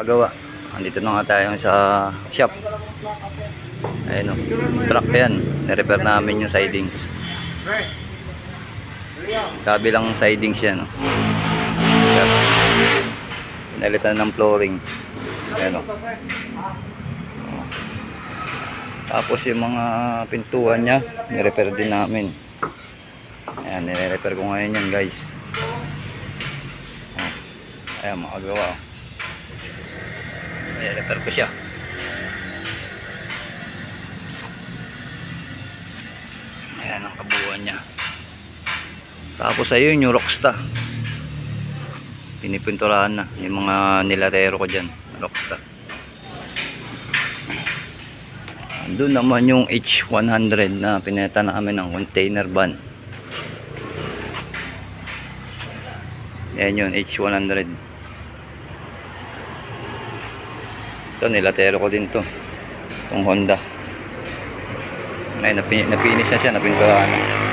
kagawa. Andito na nga tayo sa shop. Ayun o, truck yan. Nirepair namin yung sidings. Kabilang sidings yan o. Pinalitan ng flooring. Ayun o. Tapos yung mga pintuan nya, nirepair din namin. Ayan, nire-repair ko ngayon yan guys. Ayan, makagawa. Nire-repair ko siya. Ayan ang kabuuan nya. Tapos ayun yung Rockstar. Pinipinturahan na yung mga nilatero ko dyan. Rockstar. Doon naman yung H100 na pineta namin ng container van. Yan yun, H100. Ito, nilatero ko din to. Itong Honda. Ay, napinish na siya, napinturahan na.